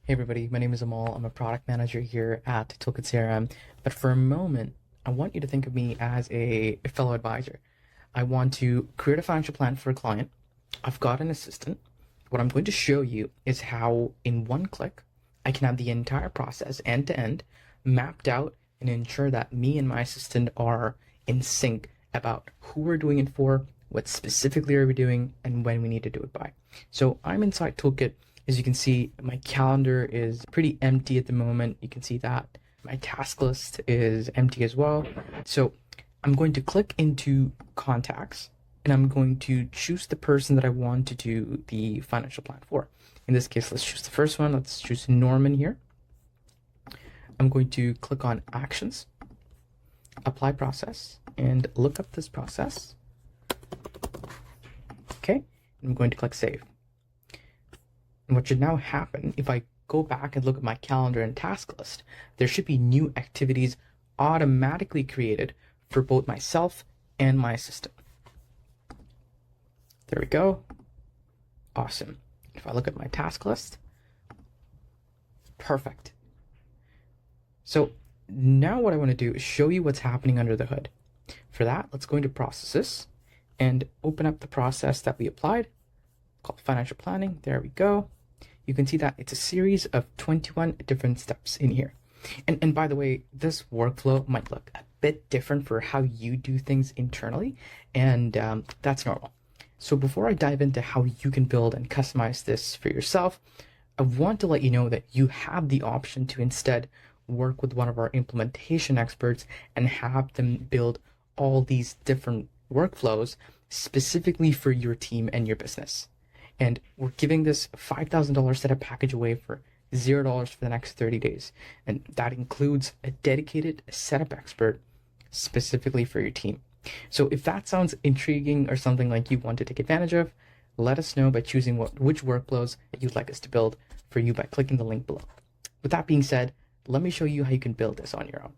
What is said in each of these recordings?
Hey everybody, my name is Amal. I'm a product manager here at TOOLKIT CRM. But for a moment, I want you to think of me as a fellow advisor. I want to create a financial plan for a client. I've got an assistant. What I'm going to show you is how, in one click, I can have the entire process end to end mapped out and ensure that me and my assistant are in sync about who we're doing it for, what specifically are we doing, and when we need to do it by. So I'm inside TOOLKIT. As you can see, my calendar is pretty empty at the moment. You can see that my task list is empty as well. So I'm going to click into contacts and I'm going to choose the person that I want to do the financial plan for. In this case, let's choose the first one. Let's choose Norman here. I'm going to click on actions, apply process, and look up this process. Okay, I'm going to click save. And what should now happen, if I go back and look at my calendar and task list, there should be new activities automatically created for both myself and my assistant. There we go. Awesome. If I look at my task list, perfect. So now what I want to do is show you what's happening under the hood. For that, let's go into processes and open up the process that we applied called financial planning. There we go. You can see that it's a series of 21 different steps in here. And by the way, this workflow might look a bit different for how you do things internally, and that's normal. So before I dive into how you can build and customize this for yourself, I want to let you know that you have the option to instead work with one of our implementation experts and have them build all these different workflows specifically for your team and your business. And we're giving this $5,000 setup package away for $0 for the next 30 days. And that includes a dedicated setup expert specifically for your team. So if that sounds intriguing or something like you want to take advantage of, let us know by choosing which workflows you'd like us to build for you by clicking the link below. With that being said, let me show you how you can build this on your own.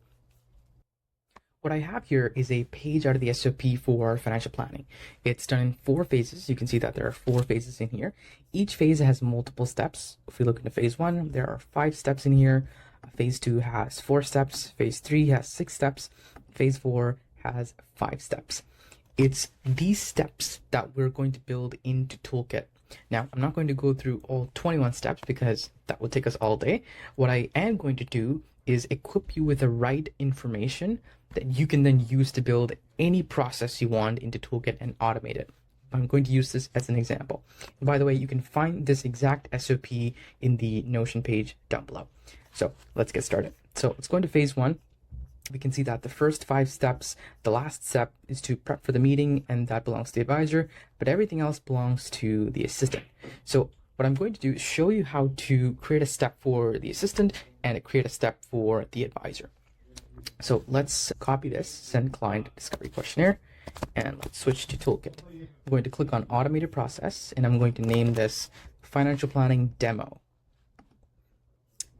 What I have here is a page out of the SOP for financial planning. It's done in 4 phases. You can see that there are 4 phases in here. Each phase has multiple steps. If we look into phase 1, there are 5 steps in here. Phase 2 has 4 steps. Phase 3 has 6 steps. Phase 4 has 5 steps. It's these steps that we're going to build into TOOLKIT. Now, I'm not going to go through all 21 steps because that will take us all day. What I am going to do is equip you with the right information that you can then use to build any process you want into TOOLKIT and automate it. I'm going to use this as an example. And by the way, you can find this exact SOP in the Notion page down below. So let's get started. So let's go into phase 1. We can see that the first 5 steps, the last step is to prep for the meeting, and that belongs to the advisor, but everything else belongs to the assistant. So what I'm going to do is show you how to create a step for the assistant and create a step for the advisor. So let's copy this, send client discovery questionnaire, and let's switch to TOOLKIT. I'm going to click on automated process, and I'm going to name this financial planning demo.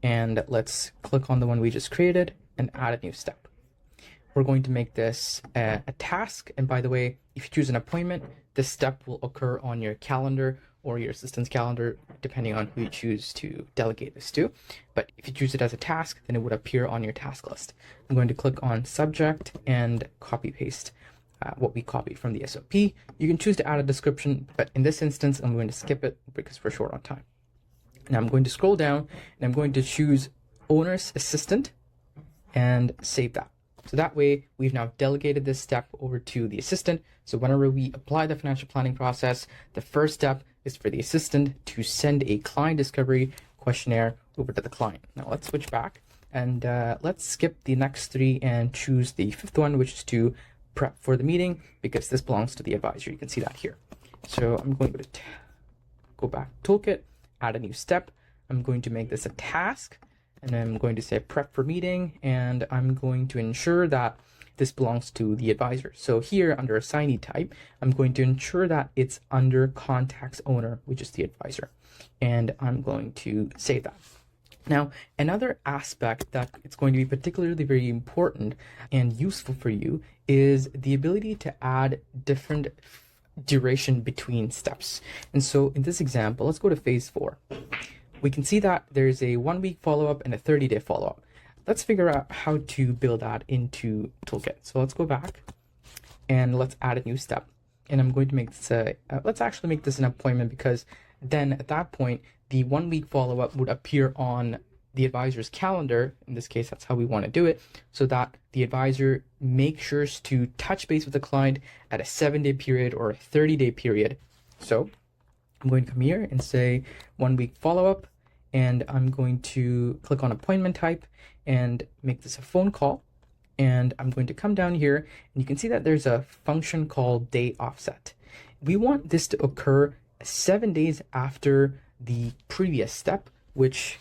And let's click on the one we just created and add a new step. We're going to make this a task. And by the way, if you choose an appointment, this step will occur on your calendar or your assistant's calendar, depending on who you choose to delegate this to. But if you choose it as a task, then it would appear on your task list. I'm going to click on subject and copy paste what we copied from the SOP. You can choose to add a description, but in this instance, I'm going to skip it because we're short on time. Now I'm going to scroll down and I'm going to choose owner's assistant and save that. So that way we've now delegated this step over to the assistant. So whenever we apply the financial planning process, the first step is for the assistant to send a client discovery questionnaire over to the client. Now let's switch back and let's skip the next 3 and choose the 5th one, which is to prep for the meeting, because this belongs to the advisor. You can see that here. So I'm going to go back to TOOLKIT, add a new step. I'm going to make this a task, and I'm going to say prep for meeting, and I'm going to ensure that this belongs to the advisor. So here under assignee type, I'm going to ensure that it's under contacts owner, which is the advisor, and I'm going to save that. Now, another aspect that it's going to be particularly very important and useful for you is the ability to add different duration between steps. And so in this example, let's go to phase 4. we can see that there's a 1-week follow-up and a 30-day follow-up. Let's figure out how to build that into Toolkit. So let's go back and let's add a new step. And I'm going to make this let's actually make this an appointment, because then at that point, the 1-week follow-up would appear on the advisor's calendar. In this case, that's how we want to do it, so that the advisor makes sure to touch base with the client at a 7-day period or a 30-day period. So I'm going to come here and say 1-week follow-up, and I'm going to click on appointment type and make this a phone call. And I'm going to come down here, and you can see that there's a function called day offset. We want this to occur 7 days after the previous step, which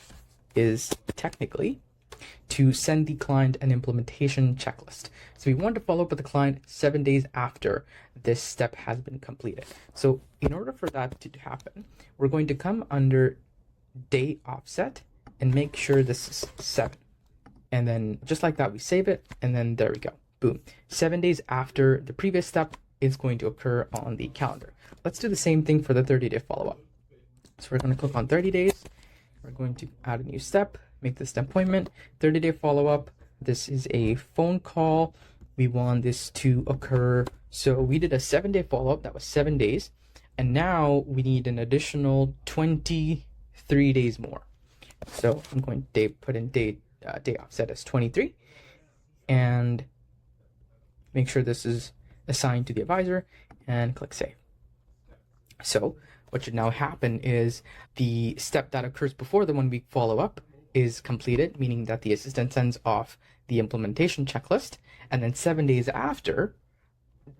is technically to send the client an implementation checklist. So we want to follow up with the client 7 days after this step has been completed. So in order for that to happen, we're going to come under day offset and make sure this is 7. And then just like that, we save it, and then there we go. Boom. 7 days after the previous step is going to occur on the calendar. Let's do the same thing for the 30-day follow-up. So we're going to click on 30 days. We're going to add a new step, make this an appointment, 30-day follow-up. This is a phone call. We want this to occur. So we did a 7-day follow-up. That was 7 days. And now we need an additional 23 days more. So I'm going to put in day offset as 23 and make sure this is assigned to the advisor and click save. So what should now happen is the step that occurs before the 1-week follow-up is completed, meaning that the assistant sends off the implementation checklist, and then 7 days after,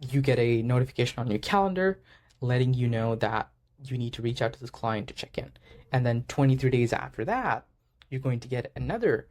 you get a notification on your calendar letting you know that you need to reach out to this client to check in. And then 23 days after that, you're going to get another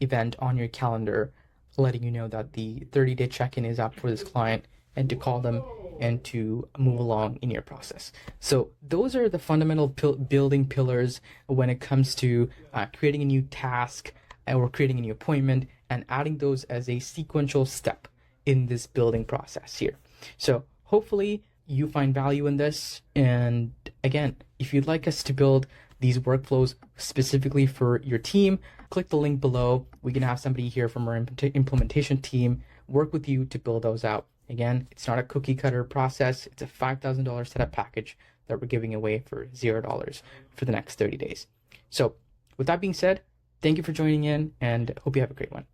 event on your calendar letting you know that the 30-day check-in is up for this client, and to call them and to move along in your process. So those are the fundamental building pillars when it comes to creating a new task or creating a new appointment, and adding those as a sequential step in this building process here. So hopefully you find value in this. And again, if you'd like us to build these workflows specifically for your team, click the link below. We can have somebody here from our implementation team work with you to build those out. Again, it's not a cookie cutter process. It's a $5,000 setup package that we're giving away for $0 for the next 30 days. So with that being said, thank you for joining in, and hope you have a great one.